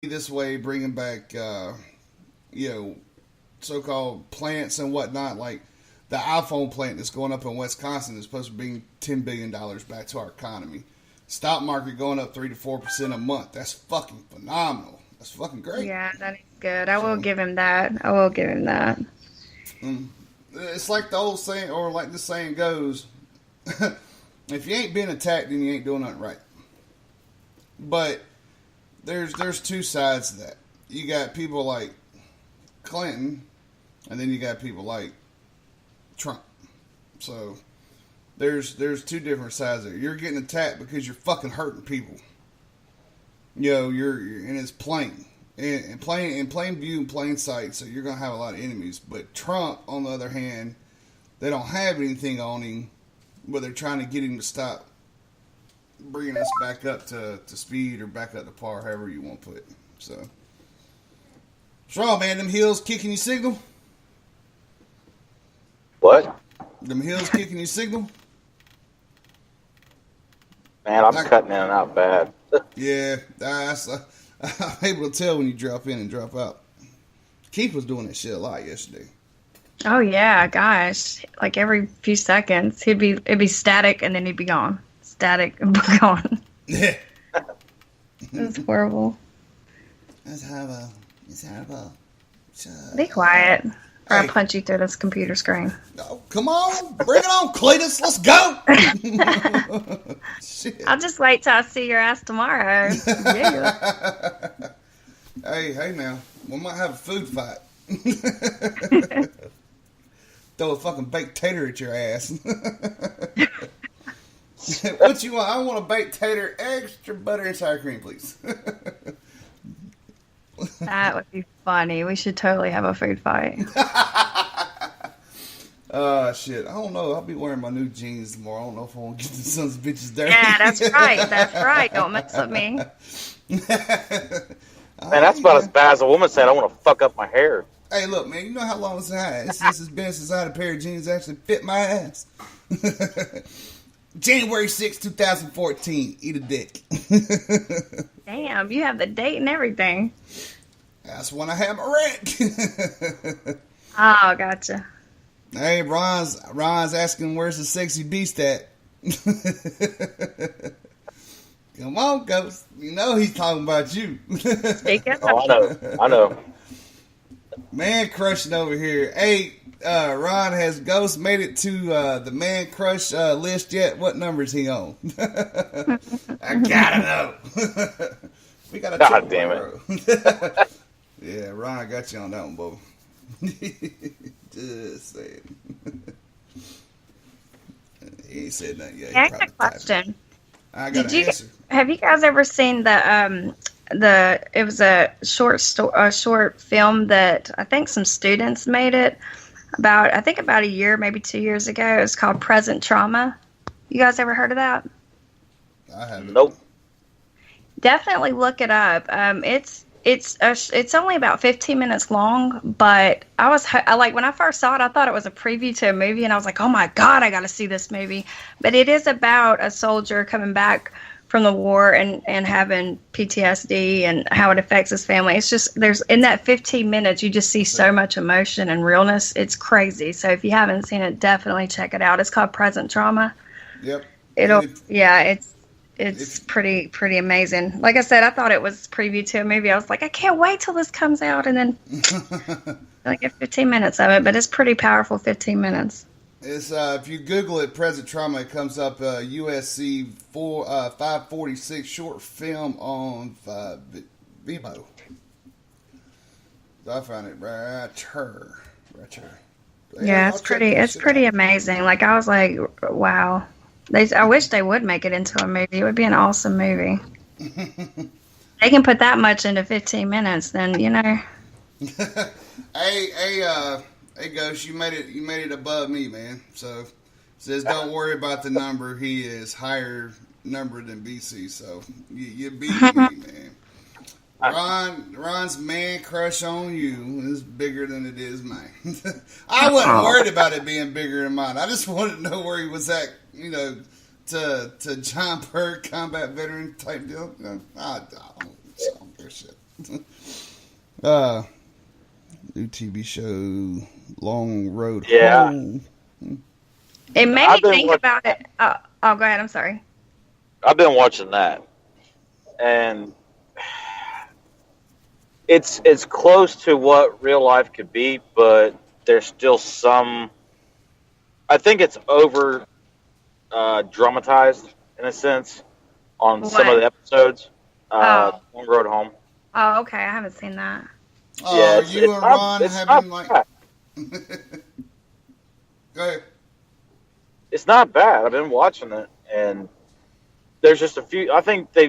this way, bringing back, you know, so-called plants and whatnot, like the iPhone plant that's going up in Wisconsin is supposed to bring $10 billion back to our economy. Stock market going up 3 to 4% a month. That's fucking phenomenal. That's fucking great. Yeah, that is good. I will So, give him that. I will give him that. it's like the old saying, or like the saying goes, if you ain't being attacked, then you ain't doing nothing right. But there's two sides to that. You got people like Clinton, and then you got people like Trump. So there's two different sides there. You're getting attacked because you're fucking hurting people. You're and it's plain. And plain view and plain sight, so you're gonna have a lot of enemies. But Trump, on the other hand, they don't have anything on him, but they're trying to get him to stop bringing us back up to speed or back up to par, however you want to put it. So, what's wrong, man? Them hills kicking your signal? What? Them hills kicking your signal? Man, I'm cutting in and out bad. Yeah, I'm able to tell when you drop in and drop out. Keith was doing that shit a lot yesterday. Oh yeah, gosh. Like every few seconds it'd be static and then he'd be gone. Static and be gone. Yeah. It's horrible. It's horrible. Be quiet. Or Hey. I'll punch you through this computer screen. Oh, come on. Bring it on, Cletus. Let's go. Shit. I'll just wait till I see your ass tomorrow. Yeah. Hey now. We might have a food fight. Throw a fucking baked tater at your ass. What you want? I want a baked tater, extra butter and sour cream, please. That would be funny. We should totally have a food fight. Shit. I don't know. I'll be wearing my new jeans tomorrow. I don't know if I want to get the sons of bitches dirty. Yeah, that's right. That's right. Don't mess with me. Man, that's about as bad as a woman saying, I want to fuck up my hair. Hey, look, man. You know how long this has been since I had a pair of jeans actually fit my ass. January 6th, 2014. Eat a dick. Damn, you have the date and everything. That's when I had my wreck. Oh, gotcha. Hey, Ron's asking where's the sexy beast at? Come on, Ghost. You know he's talking about you. Speak up. Oh, I know. Man crushing over here. Hey, Ron, has Ghost made it to the man crush list yet? What number is he on? I gotta know. We got a God damn it. Yeah, Ron, I got you on that one, Bubba. Just saying. He ain't said nothing yet. I got a question. I got an answer. Have you guys ever seen it was a short film that I think some students made it about a year, maybe 2 years ago. It's called Present Trauma. You guys ever heard of that? I haven't. Nope. Definitely look it up. It's only about 15 minutes long, but I like when I first saw it, I thought it was a preview to a movie, and I was like, oh my God, I got to see this movie. But it is about a soldier coming back from the war and having PTSD and how it affects his family. It's just, there's in that 15 minutes, you just see so much emotion and realness. It's crazy. So if you haven't seen it, definitely check it out. It's called Present Trauma. Yep. It's pretty amazing. Like I said, I thought it was preview to a movie. I was like, I can't wait till this comes out, and then I get 15 minutes of it, but it's pretty powerful 15 minutes. It's if you Google it, Present Trauma, it comes up USC 546 short film on Vivo. So I found it right here. Yeah, it's pretty amazing. Like I was like, wow. I wish they would make it into a movie. It would be an awesome movie. They can put that much into 15 minutes, then Hey, Ghost, you made it above me, man. So it says don't worry about the number. He is higher number than BC, so you beat me, man. Ron's man crush on you is bigger than it is mine. I wasn't worried about it being bigger than mine. I just wanted to know where he was at, to John Burke, combat veteran type deal. I don't give a shit. New TV show, Long Road Yeah. Home. It made I've me been think about it. Oh, go ahead. I'm sorry. I've been watching that, and it's close to what real life could be, but there's still some. I think it's over dramatized in a sense on some of What? the episodes. Oh. Long Road Home. Oh, okay. I haven't seen that. Oh, Yeah, you and Ron having like. bad. Go ahead. It's not bad. I've been watching it, and there's just a few. I think they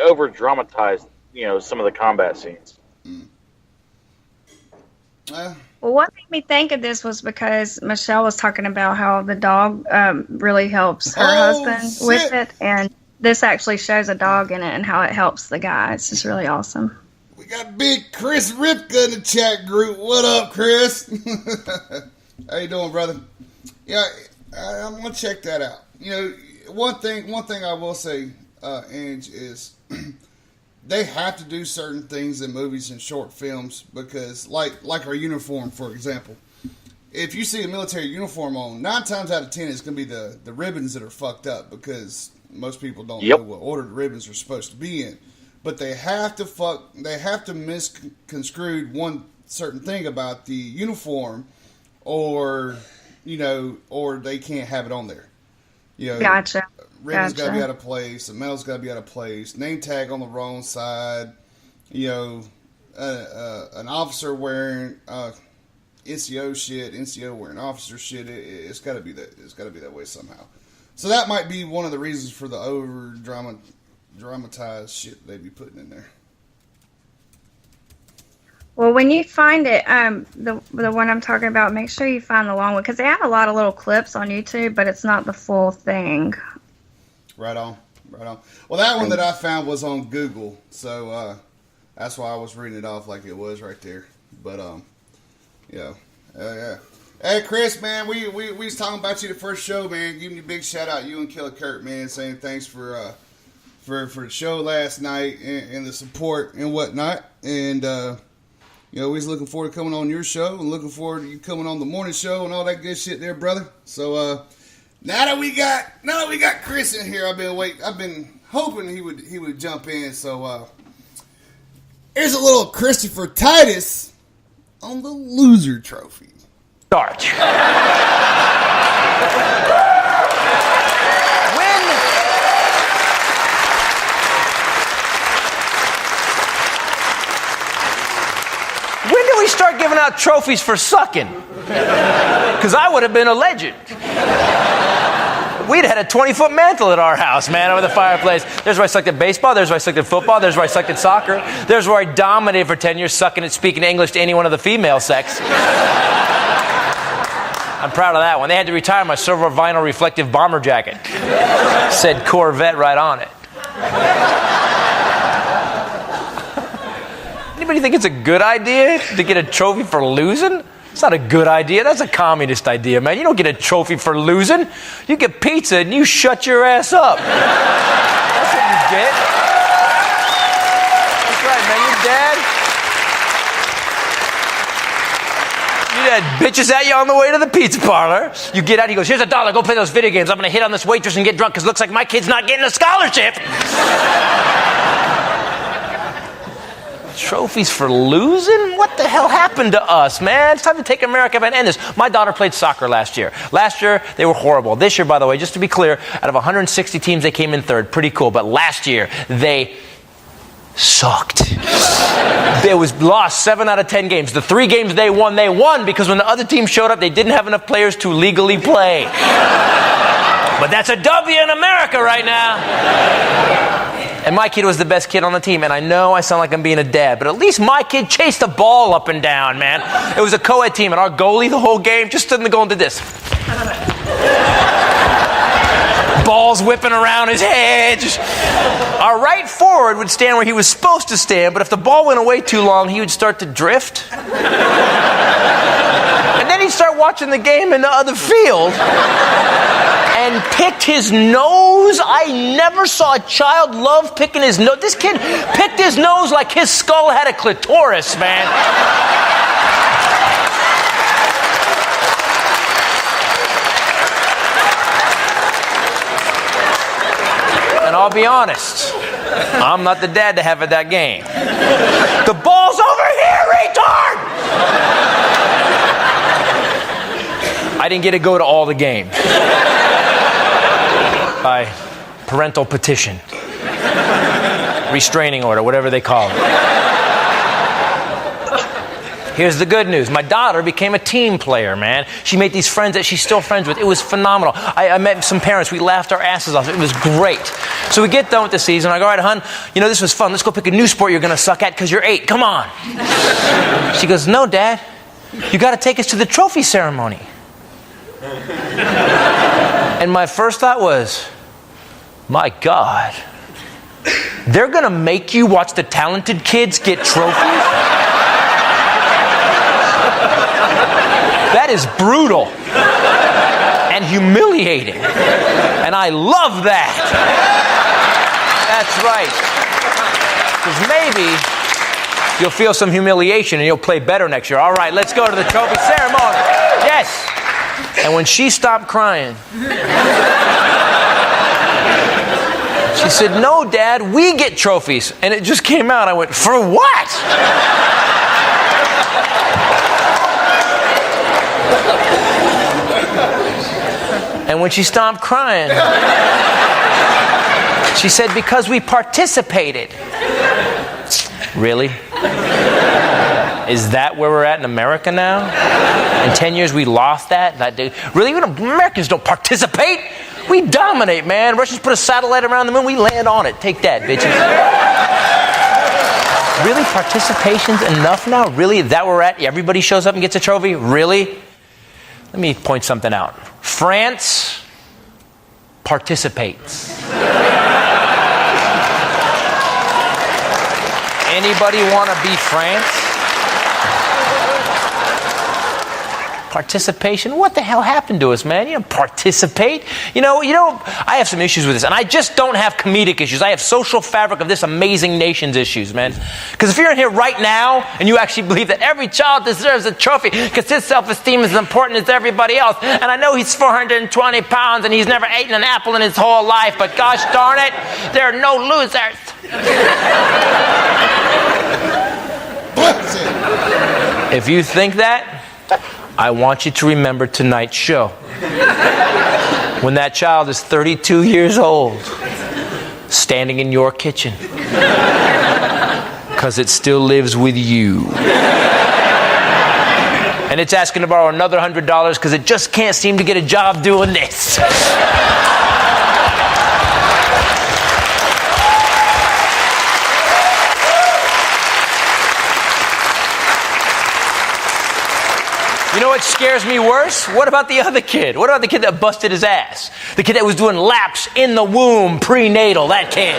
over dramatized, some of the combat scenes. Well, What made me think of this was because Michelle was talking about how the dog really helps her husband with shit. it, and this actually shows a dog in it and how it helps the guy. It's just really awesome. we got big Chris Ripka in the chat group. What up, Chris? How you doing, brother? Yeah, I'm gonna check that out. One thing I will say, Ange, is they have to do certain things in movies and short films because, like our uniform, for example. If you see a military uniform on, 9 times out of 10, it's gonna be the ribbons that are fucked up because most people don't know what order the ribbons are supposed to be in. But they have to misconstrue one certain thing about the uniform, or they can't have it on there. Gotcha. Ribbon's got to be out of place. The metal's got to be out of place. Name tag on the wrong side. An officer wearing NCO shit. NCO wearing officer shit. It's got to be that. It's got to be that way somehow. So that might be one of the reasons for the over dramatized shit they be putting in there. Well, when you find it, the one I'm talking about, make sure you find the long one because they have a lot of little clips on YouTube, but it's not the full thing. Right on. Well, that one that I found was on Google, so that's why I was reading it off like it was right there. But yeah. Hey, Chris, man, we was talking about you the first show, man. Giving you a big shout out, you and Killer Kurt, man, saying thanks for the show last night and the support and whatnot. And we was looking forward to coming on your show and looking forward to you coming on the morning show and all that good shit there, brother. So now that we got Chris in here, I've been hoping he would jump in. So here's a little Christopher Titus on the loser trophy. Start. When do we start giving out trophies for sucking? Because I would have been a legend. We'd had a 20-foot mantle at our house, man, over the fireplace. There's where I sucked at baseball. There's where I sucked at football. There's where I sucked at soccer. There's where I dominated for 10 years, sucking at speaking English to anyone of the female sex. I'm proud of that one. They had to retire my silver vinyl reflective bomber jacket. Said Corvette right on it. Anybody think it's a good idea to get a trophy for losing? It's not a good idea. That's a communist idea, man. You don't get a trophy for losing. You get pizza and you shut your ass up. That's what you get. That's right, man. Your dad bitches at you on the way to the pizza parlor. You get out, he goes, here's $1, go play those video games. I'm going to hit on this waitress and get drunk because it looks like my kid's not getting a scholarship. Trophies for losing? What the hell happened to us, man? It's time to take America by and end this. My daughter played soccer last year. Last year, they were horrible. This year, by the way, just to be clear, out of 160 teams, they came in third. Pretty cool. But last year, they sucked. They lost 7 out of 10 games. The 3 games they won because when the other team showed up, they didn't have enough players to legally play. But that's a W in America right now. And my kid was the best kid on the team. And I know I sound like I'm being a dad, but at least my kid chased the ball up and down, man. It was a co-ed team, and our goalie the whole game just stood in the goal and did this. Balls whipping around his head. Our right forward would stand where he was supposed to stand, but if the ball went away too long, he would start to drift. And then he'd start watching the game in the other field. and picked his nose. I never saw a child love picking his nose. This kid picked his nose like his skull had a clitoris, man. And I'll be honest, I'm not the dad to have at that game. The ball's over here, retard! I didn't get to go to all the games. By parental petition. Restraining order, whatever they call it. Here's the good news. My daughter became a team player, man. She made these friends that she's still friends with. It was phenomenal. I met some parents. We laughed our asses off. It was great. So we get done with the season. I go, all right, hon, this was fun. Let's go pick a new sport you're going to suck at because you're 8. Come on. She goes, no, Dad. You got to take us to the trophy ceremony. And my first thought was, my God. They're going to make you watch the talented kids get trophies? That is brutal and humiliating. And I love that. That's right. Because maybe you'll feel some humiliation and you'll play better next year. All right, let's go to the trophy ceremony. Yes. And when she stopped crying, she said, no, Dad, we get trophies. And it just came out. I went, for what? And when she stopped crying, she said, because we participated. Really? Is that where we're at in America now? In 10 years we lost that? Really? Americans don't participate. We dominate, man. Russians put a satellite around the moon. We land on it. Take that, bitches. Really? Participation's enough now? Really? Is that where we're at? Everybody shows up and gets a trophy? Really? Let me point something out. France participates. Anybody want to be France? Participation? What the hell happened to us, man? You don't participate. I have some issues with this, and I just don't have comedic issues. I have social fabric of this amazing nation's issues, man. Because if you're in here right now and you actually believe that every child deserves a trophy because his self-esteem is as important as everybody else, and I know he's 420 pounds and he's never eaten an apple in his whole life, but gosh darn it, there are no losers. If you think that, I want you to remember tonight's show. When that child is 32 years old, standing in your kitchen. Because it still lives with you. And it's asking to borrow another $100 because it just can't seem to get a job doing this. You know what scares me worse? What about the other kid? What about the kid that busted his ass? The kid that was doing laps in the womb, prenatal, that kid.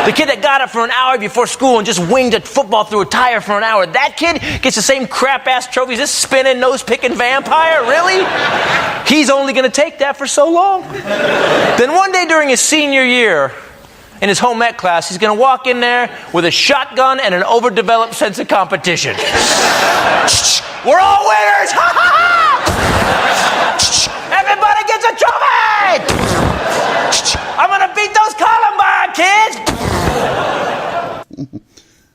The kid that got up for an hour before school and just winged a football through a tire for an hour. That kid gets the same crap-ass trophies this spinning, nose-picking vampire? Really? He's only going to take that for so long. Then one day during his senior year, in his home ec class, he's going to walk in there with a shotgun and an overdeveloped sense of competition. We're all winners! Ha ha ha! Everybody gets a trophy! I'm going to beat those Columbine kids!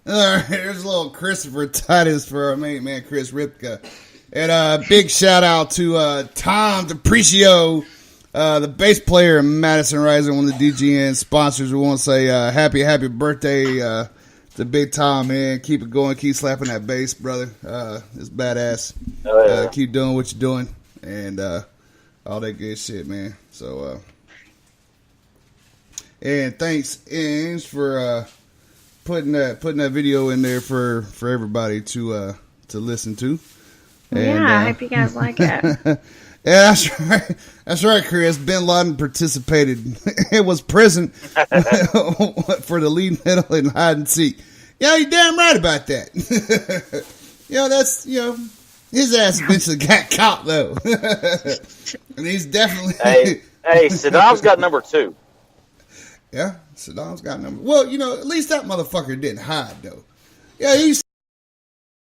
All right, here's a little Christopher Titus for our main man, Chris Ripka. And a big shout out to Tom DePricio, the bass player in Madison Rising, one of the DGN sponsors. We want to say happy birthday to Big Tom, man. Keep it going. Keep slapping that bass, brother. It's badass. Keep doing what you're doing and all that good shit, man. So, and thanks, Ings, for putting that video in there for everybody to listen to. And, I hope you guys like it. Yeah, that's right, Chris. Bin Laden participated. It was present for the lead medal in hide and seek. Yeah, you're damn right about that. That's his ass eventually got caught though, and he's definitely. Hey, Saddam's got number 2. Yeah, Saddam's got number. Well, at least that motherfucker didn't hide though. Yeah, he's